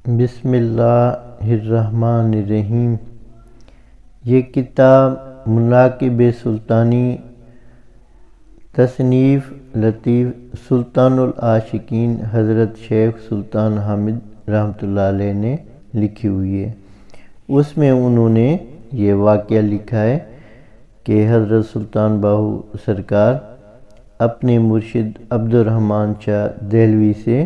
بسم اللہ الرحمن الرحیم۔ یہ کتاب مناقب سلطانی تصنیف لطیف سلطان العاشقین حضرت شیخ سلطان حامد رحمۃ اللہ علیہ نے لکھی ہوئی ہے۔ اس میں انہوں نے یہ واقعہ لکھا ہے کہ حضرت سلطان باہو سرکار اپنے مرشد عبدالرحمن شاہ دہلوی سے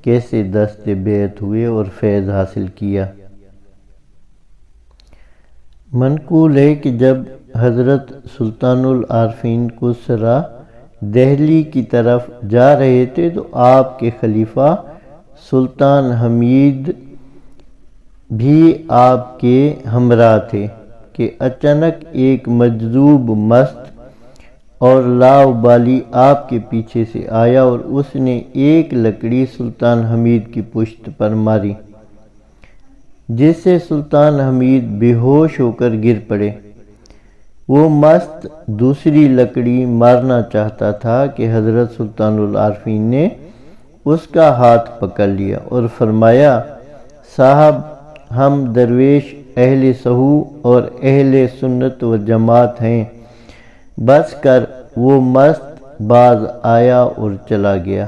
کیسے دست بیعت ہوئے اور فیض حاصل کیا۔ منقول ہے کہ جب حضرت سلطان العارفین قصرہ دہلی کی طرف جا رہے تھے تو آپ کے خلیفہ سلطان حمید بھی آپ کے ہمراہ تھے کہ اچانک ایک مجذوب مست اور لاابالی آپ کے پیچھے سے آیا اور اس نے ایک لکڑی سلطان حمید کی پشت پر ماری، جس سے سلطان حمید بے ہوش ہو کر گر پڑے۔ وہ مست دوسری لکڑی مارنا چاہتا تھا کہ حضرت سلطان العارفین نے اس کا ہاتھ پکڑ لیا اور فرمایا، صاحب ہم درویش اہل سہو اور اہل سنت و جماعت ہیں، بس کر۔ وہ مست باز آیا اور چلا گیا۔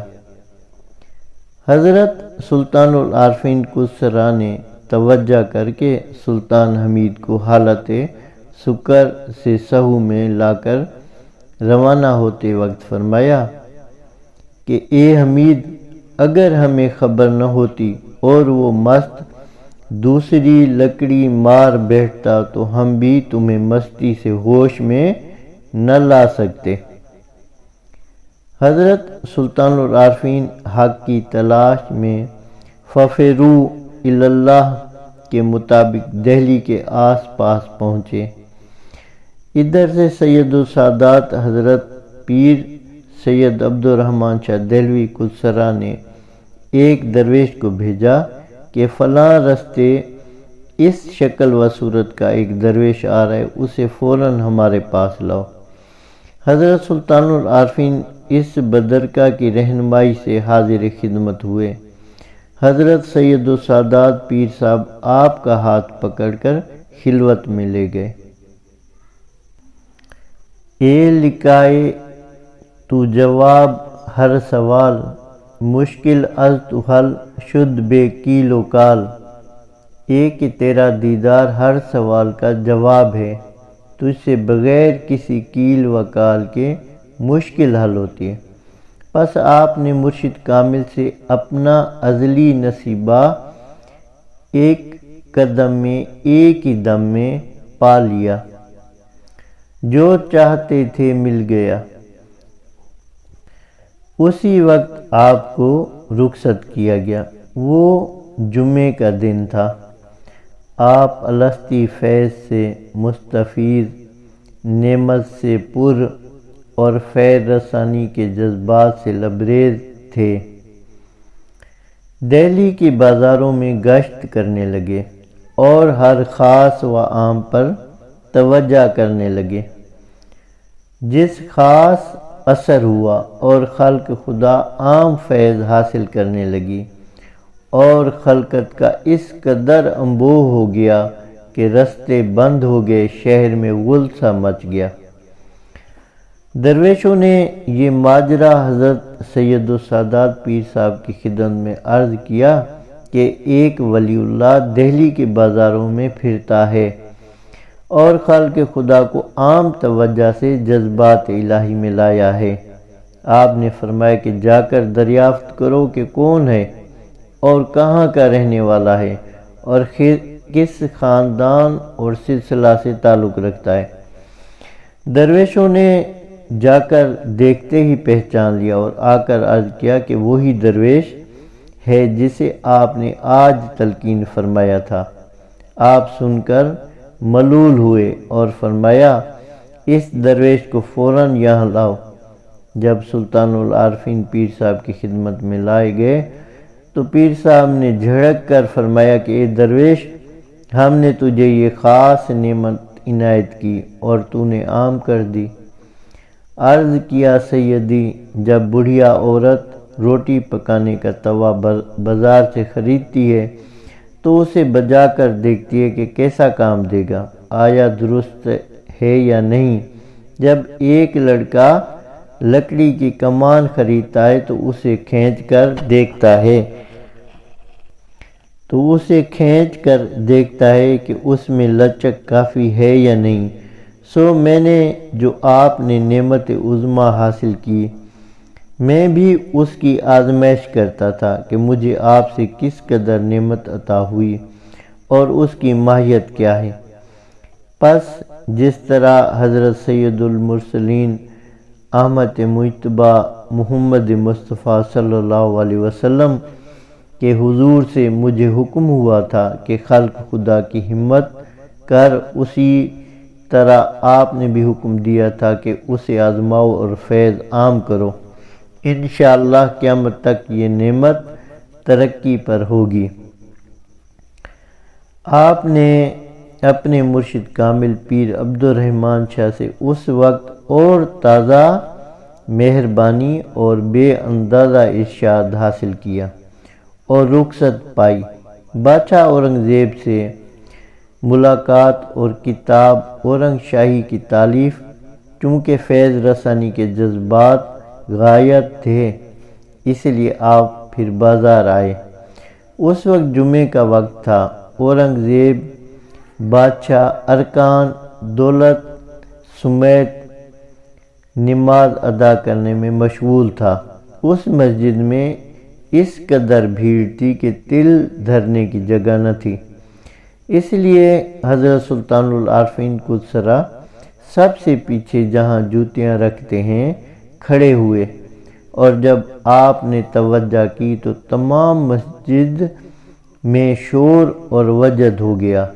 حضرت سلطان العارفین قصرہ نے توجہ کر کے سلطان حمید کو حالت سکر سے سہو میں لا کر روانہ ہوتے وقت فرمایا کہ اے حمید، اگر ہمیں خبر نہ ہوتی اور وہ مست دوسری لکڑی مار بیٹھتا تو ہم بھی تمہیں مستی سے ہوش میں نہ لا سکتے۔ حضرت سلطان العارفین حق کی تلاش میں ففروا الی اللہ کے مطابق دہلی کے آس پاس پہنچے۔ ادھر سے سید السادات حضرت پیر سید عبدالرحمن شاہ دہلوی قصرہ نے ایک درویش کو بھیجا کہ فلاں رستے اس شکل و صورت کا ایک درویش آ رہا ہے، اسے فوراً ہمارے پاس لاؤ۔ حضرت سلطان العارفین اس بدرکا کی رہنمائی سے حاضر خدمت ہوئے۔ حضرت سید السادات پیر صاحب آپ کا ہاتھ پکڑ کر خلوت میں لے گئے۔ اے لکائے تو جواب ہر سوال، مشکل از تو حل شد بے کیل و کال۔ اے کہ تیرا دیدار ہر سوال کا جواب ہے، تجھ سے بغیر کسی کیل و کال کے مشکل حل ہوتی ہے۔ پس آپ نے مرشد کامل سے اپنا ازلی نصیبہ ایک قدم میں ایک ہی دم میں پا لیا، جو چاہتے تھے مل گیا۔ اسی وقت آپ کو رخصت کیا گیا۔ وہ جمعے کا دن تھا۔ آپ الستی فیض سے مستفیض، نعمت سے پر اور خیر رسانی کے جذبات سے لبریز تھے۔ دہلی کی بازاروں میں گشت کرنے لگے اور ہر خاص و عام پر توجہ کرنے لگے۔ جس خاص اثر ہوا اور خلق خدا عام فیض حاصل کرنے لگی اور خلقت کا اس قدر انبوہ ہو گیا کہ رستے بند ہو گئے، شہر میں غل سا مچ گیا۔ درویشوں نے یہ ماجرا حضرت سید السادات پیر صاحب کی خدمت میں عرض کیا کہ ایک ولی اللہ دہلی کے بازاروں میں پھرتا ہے اور خلق خدا کو عام توجہ سے جذبات الہی میں لایا ہے۔ آپ نے فرمایا کہ جا کر دریافت کرو کہ کون ہے اور کہاں کا رہنے والا ہے اور کس خاندان اور سلسلہ سے تعلق رکھتا ہے۔ درویشوں نے جا کر دیکھتے ہی پہچان لیا اور آ کر عرض کیا کہ وہی درویش ہے جسے آپ نے آج تلقین فرمایا تھا۔ آپ سن کر ملول ہوئے اور فرمایا، اس درویش کو فوراً یہاں لاؤ۔ جب سلطان العارفین پیر صاحب کی خدمت میں لائے گئے تو پیر صاحب نے جھڑک کر فرمایا کہ اے درویش، ہم نے تجھے یہ خاص نعمت عنایت کی اور تو نے عام کر دی۔ عرض کیا، سیدی، جب بڑھیا عورت روٹی پکانے کا توا بازار سے خریدتی ہے تو اسے بجا کر دیکھتی ہے کہ کیسا کام دے گا، آیا درست ہے یا نہیں۔ جب ایک لڑکا لکڑی کی کمان خریدتا ہے تو اسے کھینچ کر دیکھتا ہے کہ اس میں لچک کافی ہے یا نہیں۔ سو میں نے جو آپ نے نعمت عظمیٰ حاصل کی، میں بھی اس کی آزمائش کرتا تھا کہ مجھے آپ سے کس قدر نعمت عطا ہوئی اور اس کی ماہیت کیا ہے۔ پس جس طرح حضرت سید المرسلین احمد مجتبیٰ محمد مصطفیٰ صلی اللہ علیہ وسلم کہ حضور سے مجھے حکم ہوا تھا کہ خلق خدا کی ہمت کر، اسی طرح آپ نے بھی حکم دیا تھا کہ اسے آزماؤ اور فیض عام کرو، انشاءاللہ قیامت تک یہ نعمت ترقی پر ہوگی۔ آپ نے اپنے مرشد کامل پیر عبد الرحمن شاہ سے اس وقت اور تازہ مہربانی اور بے اندازہ ارشاد حاصل کیا اور رخصت پائی۔ بادشاہ اورنگزیب سے ملاقات اور کتاب اورنگ شاہی کی تالیف، چونکہ فیض رسانی کے جذبات غایت تھے، اس لیے آپ پھر بازار آئے۔ اس وقت جمعے کا وقت تھا۔ اورنگزیب بادشاہ ارکان دولت سمیت نماز ادا کرنے میں مشغول تھا۔ اس مسجد میں اس قدر بھیڑ تھی کہ تل دھرنے کی جگہ نہ تھی، اس لیے حضرت سلطان العارفین قدسرہ سب سے پیچھے جہاں جوتیاں رکھتے ہیں کھڑے ہوئے، اور جب آپ نے توجہ کی تو تمام مسجد میں شور اور وجد ہو گیا،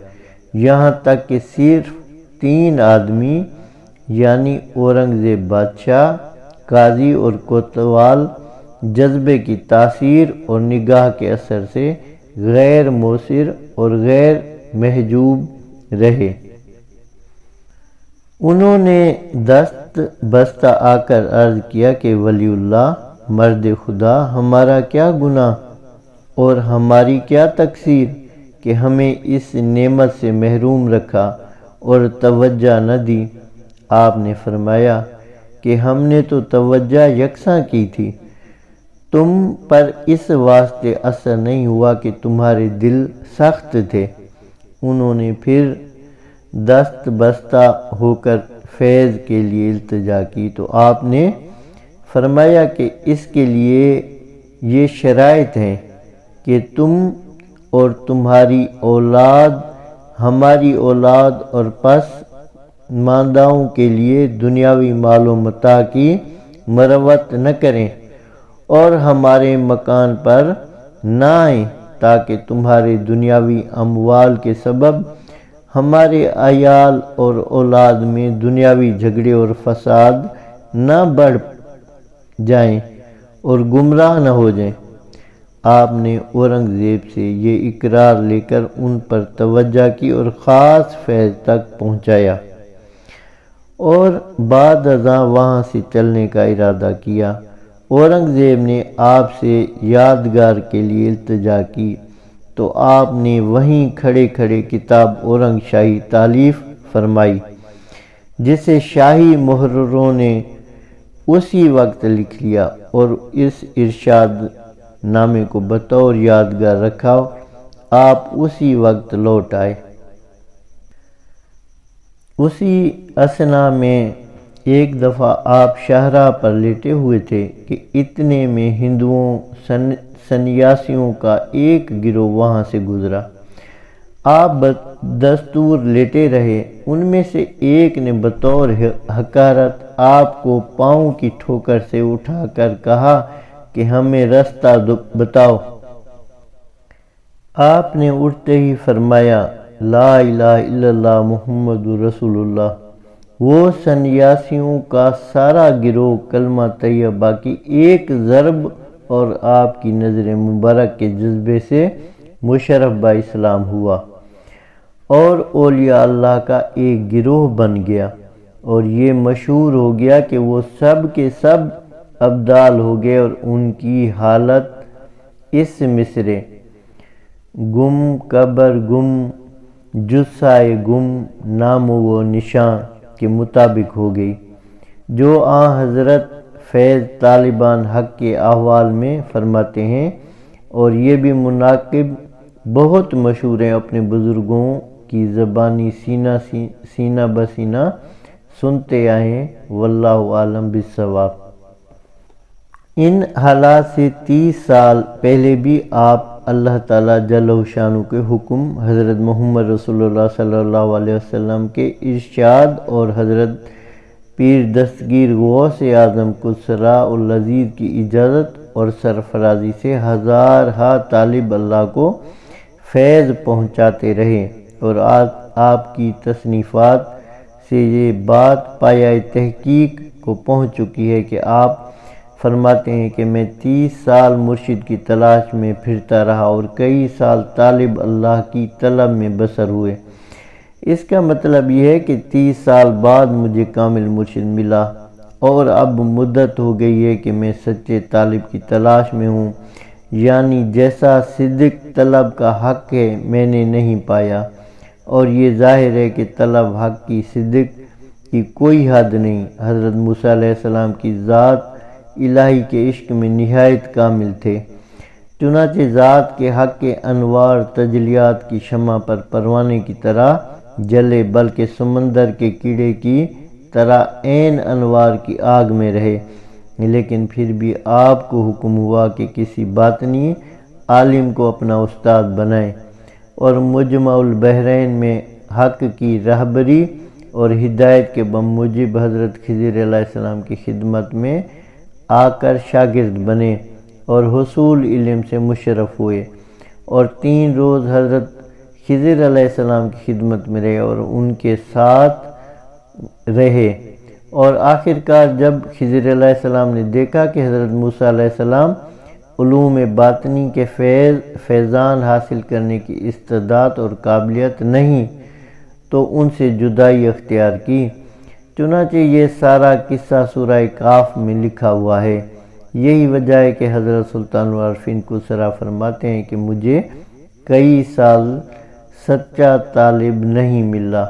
یہاں تک کہ صرف 3 آدمی یعنی اورنگزیب بادشاہ، قاضی اور کوتوال جذبے کی تاثیر اور نگاہ کے اثر سے غیر مؤثر اور غیر محجوب رہے۔ انہوں نے دست بستہ آ کر عرض کیا کہ ولی اللہ، مرد خدا، ہمارا کیا گناہ اور ہماری کیا تقصیر کہ ہمیں اس نعمت سے محروم رکھا اور توجہ نہ دی؟ آپ نے فرمایا کہ ہم نے تو توجہ یکساں کی تھی، تم پر اس واسطے اثر نہیں ہوا کہ تمہارے دل سخت تھے۔ انہوں نے پھر دست بستہ ہو کر فیض کے لیے التجا کی تو آپ نے فرمایا کہ اس کے لیے یہ شرائط ہیں کہ تم اور تمہاری اولاد ہماری اولاد اور پس مانداؤں کے لیے دنیاوی مال و متاع کی مروت نہ کریں اور ہمارے مکان پر نہ آئیں، تاکہ تمہارے دنیاوی اموال کے سبب ہمارے عیال اور اولاد میں دنیاوی جھگڑے اور فساد نہ بڑھ جائیں اور گمراہ نہ ہو جائیں۔ آپ نے اورنگزیب سے یہ اقرار لے کر ان پر توجہ کی اور خاص فیض تک پہنچایا، اور بعد ازاں وہاں سے چلنے کا ارادہ کیا۔ اورنگزیب نے آپ سے یادگار کے لیے التجا کی تو آپ نے وہیں کھڑے کھڑے کتاب اورنگ شاہی تالیف فرمائی، جسے شاہی محرروں نے اسی وقت لکھ لیا اور اس ارشاد نامے کو بطور یادگار رکھا۔ آپ اسی وقت لوٹ آئے۔ اسی اثنا میں ایک دفعہ آپ شاہراہ پر لیٹے ہوئے تھے کہ اتنے میں ہندوؤں سنیاسیوں کا ایک گروہ وہاں سے گزرا۔ آپ بدستور لیٹے رہے۔ ان میں سے ایک نے بطور حقارت آپ کو پاؤں کی ٹھوکر سے اٹھا کر کہا کہ ہمیں رستہ بتاؤ۔ آپ نے اٹھتے ہی فرمایا لا الہ الا اللہ محمد رسول اللہ۔ وہ سنیاسیوں کا سارا گروہ کلمہ طیبہ کی ایک ضرب اور آپ کی نظر مبارک کے جذبے سے مشرف با اسلام ہوا اور اولیاء اللہ کا ایک گروہ بن گیا، اور یہ مشہور ہو گیا کہ وہ سب کے سب ابدال ہو گئے، اور ان کی حالت اس مصرے گم قبر گم جثائے گم نام و نشاں کے مطابق ہو گئی، جو حضرت فیض طالبان حق کے احوال میں فرماتے ہیں، اور یہ بھی مناقب بہت مشہور ہیں، اپنے بزرگوں کی زبانی سینہ بسینہ سنتے آئے ہیں، واللہ عالم بالصواب۔ ان حالات سے 30 سال پہلے بھی آپ اللہ تعالیٰ جل شانہ کے حکم، حضرت محمد رسول اللہ صلی اللہ علیہ وسلم کے ارشاد اور حضرت پیر دستگیر غوث اعظم قدسرا العزیز کی اجازت اور سرفرازی سے ہزارہا طالب اللہ کو فیض پہنچاتے رہے، اور آپ کی تصنیفات سے یہ بات پایہ تحقیق کو پہنچ چکی ہے کہ آپ فرماتے ہیں کہ میں 30 سال مرشد کی تلاش میں پھرتا رہا اور کئی سال طالب اللہ کی طلب میں بسر ہوئے۔ اس کا مطلب یہ ہے کہ 30 سال بعد مجھے کامل مرشد ملا، اور اب مدت ہو گئی ہے کہ میں سچے طالب کی تلاش میں ہوں، یعنی جیسا صدق طلب کا حق ہے میں نے نہیں پایا، اور یہ ظاہر ہے کہ طلب حق کی صدق کی کوئی حد نہیں۔ حضرت موسیٰ علیہ السلام کی ذات الہی کے عشق میں نہایت کامل تھے، چنانچہ ذات کے حق کے انوار تجلیات کی شمع پر پروانے کی طرح جلے، بلکہ سمندر کے کیڑے کی طرح عین انوار کی آگ میں رہے، لیکن پھر بھی آپ کو حکم ہوا کہ کسی باطنی عالم کو اپنا استاد بنائیں، اور مجمع البحرین میں حق کی رہبری اور ہدایت کے بموجب حضرت خضر علیہ السلام کی خدمت میں آ کر شاگرد بنے اور حصول علم سے مشرف ہوئے، اور 3 روز حضرت خضر علیہ السلام کی خدمت میں رہے اور ان کے ساتھ رہے، اور آخرکار جب خضر علیہ السلام نے دیکھا کہ حضرت موسیٰ علیہ السلام علوم باطنی کے فیضان حاصل کرنے کی استعداد اور قابلیت نہیں، تو ان سے جدائی اختیار کی۔ چنانچہ یہ سارا قصہ سورہ کاف میں لکھا ہوا ہے۔ یہی وجہ ہے کہ حضرت سلطان العارفین قدسرا فرماتے ہیں کہ مجھے کئی سال سچا طالب نہیں ملا۔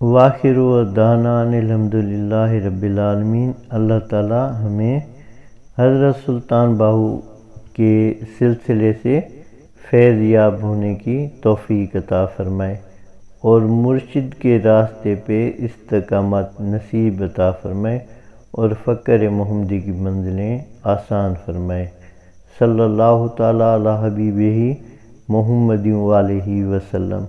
وآخر دعوانا الحمدللہ رب العالمین۔ اللہ تعالی ہمیں حضرت سلطان باہو کے سلسلے سے فیض یاب ہونے کی توفیق عطا فرمائے، اور مرشد کے راستے پہ استقامت نصیب عطا فرمائے، اور فقر محمدی کی منزلیں آسان فرمائے۔ صلی اللہ تعالی علی حبیبہ محمد وآلہ وسلم۔